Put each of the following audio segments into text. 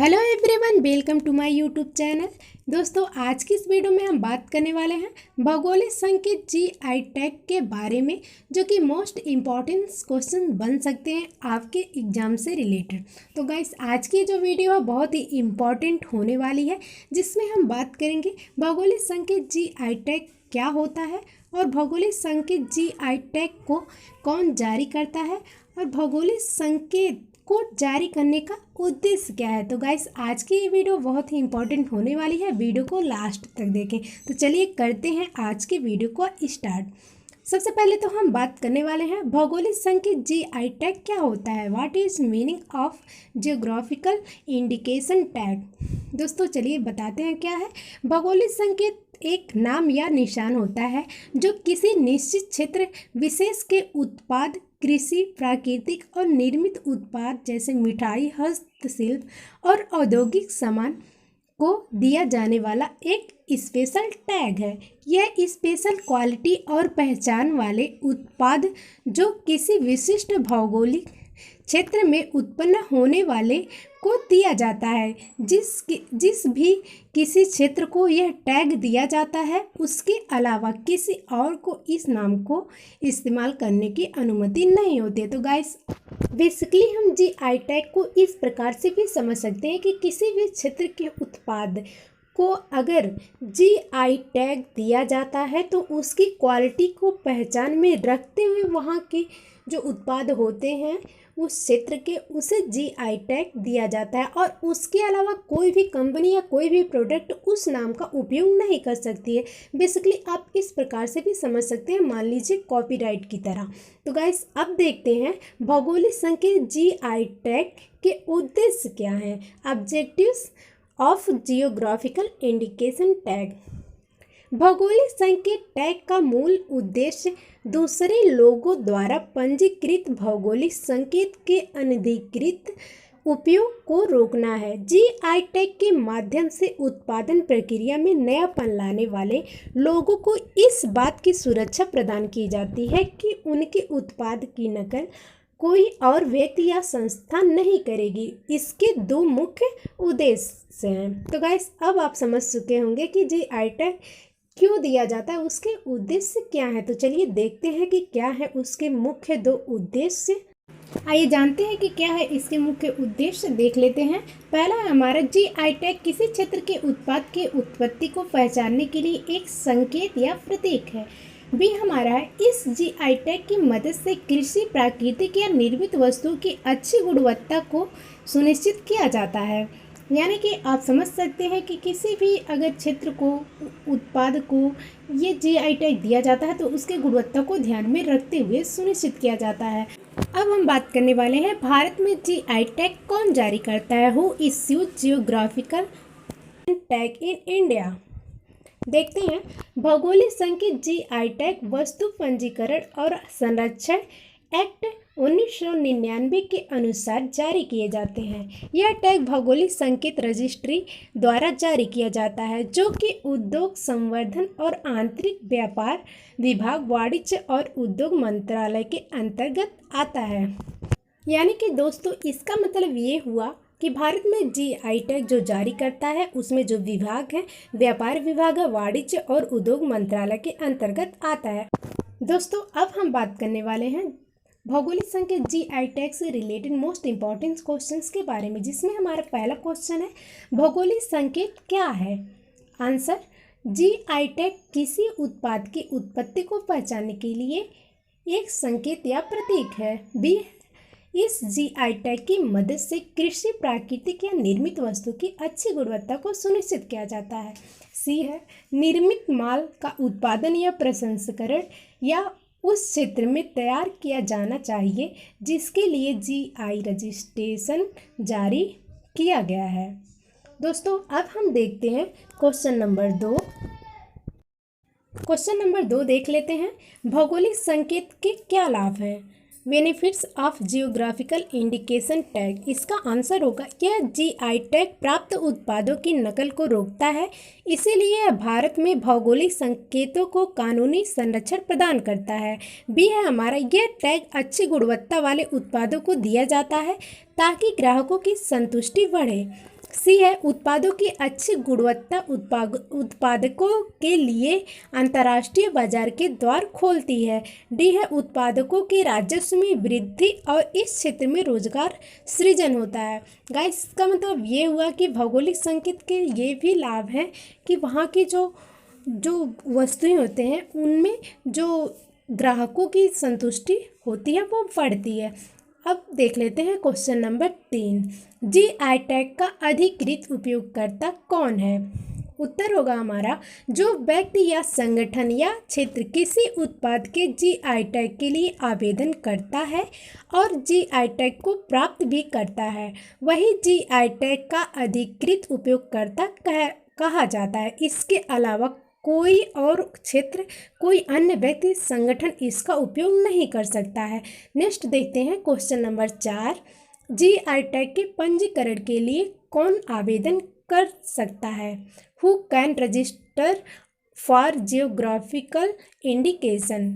Hello everyone, welcome to my YouTube channel. दोस्तों, आज की इस वीडियो में हम बात करने वाले हैं भौगोलिक संकेत जीआई टैग के बारे में, जो कि मोस्ट इम्पॉर्टेंट क्वेश्चन बन सकते हैं आपके एग्जाम से रिलेटेड। तो गाइस, आज की जो वीडियो है बहुत ही इम्पॉर्टेंट होने वाली है, जिसमें हम बात करेंगे भौगोलिक संकेत जीआई टैग क्या होता है और भौगोलिक संकेत जीआई टैग को कौन जारी करता है और भौगोलिक संकेत को जारी करने का उद्देश्य क्या है। तो गाइस, आज की ये वीडियो बहुत ही इंपॉर्टेंट होने वाली है, वीडियो को लास्ट तक देखें। तो चलिए करते हैं आज के वीडियो को स्टार्ट। सबसे पहले तो हम बात करने वाले हैं भौगोलिक संकेत जीआई टैग क्या होता है। What is meaning of geographical indication tag. दोस्तों, चलिए बताते हैं क्या है। भौगोलिक संकेत एक नाम या निशान होता है जो किसी निश्चित क्षेत्र विशेष के उत्पाद, कृषि, प्राकृतिक और निर्मित उत्पाद जैसे मिठाई, हस्तशिल्प और औद्योगिक सामान को दिया जाने वाला एक स्पेशल टैग है। यह स्पेशल क्वालिटी और पहचान वाले उत्पाद जो किसी विशिष्ट भौगोलिक क्षेत्र में उत्पन्न होने वाले को दिया जाता है। जिस भी किसी क्षेत्र को यह टैग दिया जाता है, उसके अलावा किसी और को इस नाम को इस्तेमाल करने की अनुमति नहीं होती है। तो गाइस, बेसिकली हम जीआई टैग को इस प्रकार से भी समझ सकते हैं कि किसी भी क्षेत्र के उत्पाद को अगर जीआई टैग दिया जाता है तो उसकी क्वालिटी को पहचान में रखते हुए वहाँ के जो उत्पाद होते हैं उस क्षेत्र के, उसे जीआई टैग दिया जाता है और उसके अलावा कोई भी कंपनी या कोई भी प्रोडक्ट उस नाम का उपयोग नहीं कर सकती है। बेसिकली आप इस प्रकार से भी समझ सकते हैं, मान लीजिए कॉपीराइट की तरह। तो गाइस, अब देखते हैं भौगोलिक संकेत जीआई टैग के उद्देश्य क्या हैं। Objectives of geographical indication tag. भौगोलिक संकेत टैग का मूल उद्देश्य दूसरे लोगों द्वारा पंजीकृत भौगोलिक संकेत के अनधिकृत उपयोग को रोकना है। जीआई टैग के माध्यम से उत्पादन प्रक्रिया में नयापन लाने वाले लोगों को इस बात की सुरक्षा प्रदान की जाती है कि उनके उत्पाद की नकल कोई और व्यक्ति या संस्था नहीं करेगी। इसके दो मुख्य उद्देश्य हैं। तो गाइस, अब आप समझ चुके होंगे कि जीआई टैग क्यों दिया जाता है, उसके उद्देश्य क्या है। तो चलिए देखते हैं कि क्या है उसके मुख्य दो उद्देश्य। आइए जानते हैं कि क्या है इसके मुख्य उद्देश्य, देख लेते हैं। पहला है हमारा जीआई टैग किसी क्षेत्र के उत्पाद के उत्पत्ति को पहचानने के लिए एक संकेत या प्रतीक है। बी हमारा है, इस जीआई टैग की मदद से कृषि, प्राकृतिक या निर्मित वस्तुओं की अच्छी गुणवत्ता को सुनिश्चित किया जाता है। यानी कि आप समझ सकते हैं कि किसी भी अगर क्षेत्र को, उत्पाद को ये जीआई टैग दिया जाता है तो उसके गुणवत्ता को ध्यान में रखते हुए सुनिश्चित किया जाता है। अब हम बात करने वाले हैं भारत में जीआई टैग कौन जारी करता है। Who issues geographical tag in India. देखते हैं, भौगोलिक संकेत जीआई टैग वस्तु पंजीकरण और संरक्षण एक्ट 1999 के अनुसार जारी किए जाते हैं। यह टैग भौगोलिक संकेत रजिस्ट्री द्वारा जारी किया जाता है, जो कि उद्योग संवर्धन और आंतरिक व्यापार विभाग, वाणिज्य और उद्योग मंत्रालय के अंतर्गत आता है। यानी कि दोस्तों, इसका मतलब ये हुआ कि भारत में जीआई टैग जो जारी करता है उसमें जो विभाग है, व्यापार विभाग है, वाणिज्य और उद्योग मंत्रालय के अंतर्गत आता है। दोस्तों, अब हम बात करने वाले हैं भौगोलिक संकेत जीआई टैग से रिलेटेड मोस्ट इंपॉर्टेंट क्वेश्चंस के बारे में, जिसमें हमारा पहला क्वेश्चन है, भौगोलिक संकेत क्या है। आंसर, जीआई टैग किसी उत्पाद की उत्पत्ति को पहचानने के लिए एक संकेत या प्रतीक है। बी, इस जीआई टैग की मदद से कृषि, प्राकृतिक या निर्मित वस्तु की अच्छी गुणवत्ता को सुनिश्चित किया जाता है। सी है, निर्मित माल का उत्पादन या प्रसंस्करण या उस क्षेत्र में तैयार किया जाना चाहिए जिसके लिए जीआई रजिस्ट्रेशन जारी किया गया है। दोस्तों, अब हम देखते हैं क्वेश्चन नंबर 2। क्वेश्चन नंबर 2 देख लेते हैं, भौगोलिक संकेत के क्या लाभ हैं। Benefits of geographical indication tag. इसका आंसर होगा, यह जीआई टैग प्राप्त उत्पादों की नकल को रोकता है, इसीलिए यह भारत में भौगोलिक संकेतों को कानूनी संरक्षण प्रदान करता है। बी है हमारा, यह टैग अच्छी गुणवत्ता वाले उत्पादों को दिया जाता है ताकि ग्राहकों की संतुष्टि बढ़े। सी है उत्पादों की अच्छी गुणवत्ता उत्पादकों के लिए अंतर्राष्ट्रीय बाजार के द्वार खोलती है। डी है उत्पादकों के राजस्व में वृद्धि और इस क्षेत्र में रोजगार सृजन होता है। गाइस, इसका मतलब ये हुआ कि भौगोलिक संकेत के ये भी लाभ हैं कि वहाँ की जो वस्तुएं होते हैं उनमें जो ग्राहकों की संतुष्टि होती है वो बढ़ती है। अब देख लेते हैं क्वेश्चन नंबर 3, जीआई टैग का अधिकृत उपयोगकर्ता कौन है? उत्तर होगा हमारा जो व्यक्ति या संगठन या क्षेत्र किसी उत्पाद के जीआई टैग के लिए आवेदन करता है और जीआई टैग को प्राप्त भी करता है वही जीआई टैग का अधिकृत उपयोगकर्ता कहा जाता है। इसके अलावा कोई और क्षेत्र, कोई अन्य व्यक्ति, संगठन इसका उपयोग नहीं कर सकता है। नेक्स्ट देखते हैं क्वेश्चन नंबर 4, जीआई टैग के पंजीकरण के लिए कौन आवेदन कर सकता है? Who can register for geographical indication?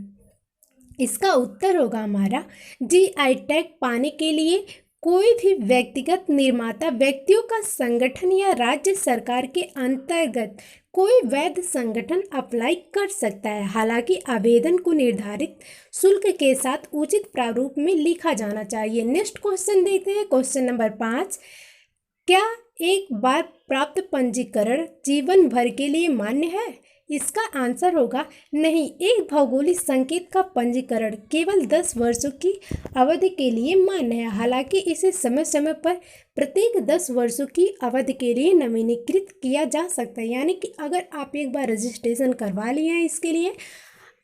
इसका उत्तर होगा हमारा जीआई टैग पाने के लिए कोई भी व्यक्तिगत निर्माता, व्यक्तियों का संगठन या राज्य सरकार के अंतर्गत कोई वैध संगठन अप्लाई कर सकता है। हालांकि आवेदन को निर्धारित शुल्क के साथ उचित प्रारूप में लिखा जाना चाहिए। नेक्स्ट क्वेश्चन देखते हैं क्वेश्चन नंबर 5, क्या एक बार प्राप्त पंजीकरण जीवन भर के लिए मान्य है? इसका आंसर होगा नहीं। एक भौगोलिक संकेत का पंजीकरण केवल 10 वर्षों की अवधि के लिए मान्य है। हालांकि इसे समय समय पर प्रत्येक 10 वर्षों की अवधि के लिए नवीनीकृत किया जा सकता है। यानी कि अगर आप एक बार रजिस्ट्रेशन करवा लिए हैं इसके लिए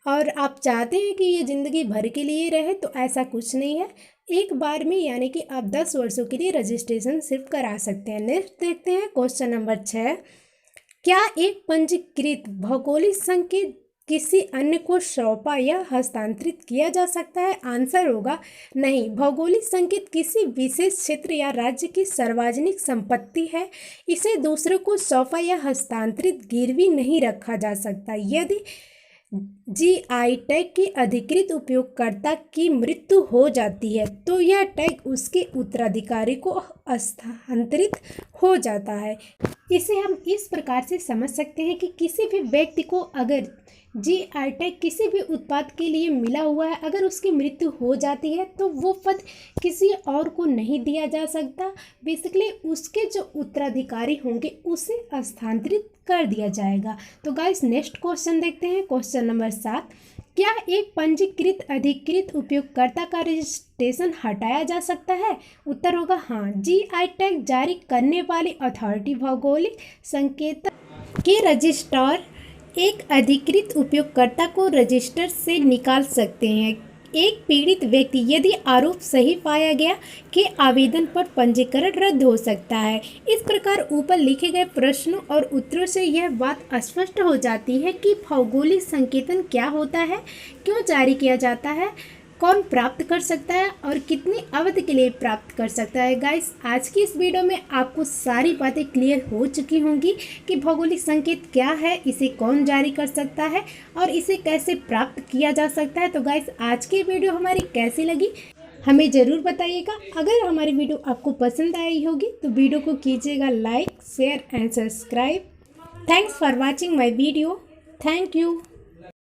और आप चाहते हैं कि ये ज़िंदगी भर के लिए रहे तो ऐसा कुछ नहीं है, एक बार में यानी कि आप 10 वर्षों के लिए रजिस्ट्रेशन सिर्फ करा सकते हैं। नेक्स्ट देखते हैं क्वेश्चन नंबर 6, क्या एक पंजीकृत भौगोलिक संकेत किसी अन्य को सौंपा या हस्तांतरित किया जा सकता है? आंसर होगा नहीं। भौगोलिक संकेत किसी विशेष क्षेत्र या राज्य की सार्वजनिक संपत्ति है। इसे दूसरों को सौंपा या हस्तांतरित गिरवी नहीं रखा जा सकता। यदि जीआई टैग की अधिकृत उपयोगकर्ता की मृत्यु हो जाती है तो यह टैग उसके उत्तराधिकारी को हस्तांतरित हो जाता है। इसे हम इस प्रकार से समझ सकते हैं कि किसी भी व्यक्ति को अगर जीआई टैग किसी भी उत्पाद के लिए मिला हुआ है, अगर उसकी मृत्यु हो जाती है तो वो पद किसी और को नहीं दिया जा सकता। बेसिकली उसके जो उत्तराधिकारी होंगे उसे स्थानांतरित कर दिया जाएगा। तो गाइस, नेक्स्ट क्वेश्चन देखते हैं क्वेश्चन नंबर 7, क्या एक पंजीकृत अधिकृत उपयोगकर्ता का रजिस्ट्रेशन हटाया जा सकता है? उत्तर होगा हाँ। जीआई टैग जारी करने वाली अथॉरिटी भौगोलिक संकेत के रजिस्ट्रार एक अधिकृत उपयोगकर्ता को रजिस्टर से निकाल सकते हैं। एक पीड़ित व्यक्ति यदि आरोप सही पाया गया कि आवेदन पर पंजीकरण रद्द हो सकता है। इस प्रकार ऊपर लिखे गए प्रश्नों और उत्तरों से यह बात स्पष्ट हो जाती है कि भौगोलिक संकेतन क्या होता है, क्यों जारी किया जाता है, कौन प्राप्त कर सकता है और कितनी अवधि के लिए प्राप्त कर सकता है। गाइस, आज की इस वीडियो में आपको सारी बातें क्लियर हो चुकी होंगी कि भौगोलिक संकेत क्या है, इसे कौन जारी कर सकता है और इसे कैसे प्राप्त किया जा सकता है। तो गाइस, आज की वीडियो हमारी कैसी लगी हमें ज़रूर बताइएगा। अगर हमारी वीडियो आपको पसंद आई होगी तो वीडियो को कीजिएगा like, share and subscribe. Thanks for watching my video. Thank you.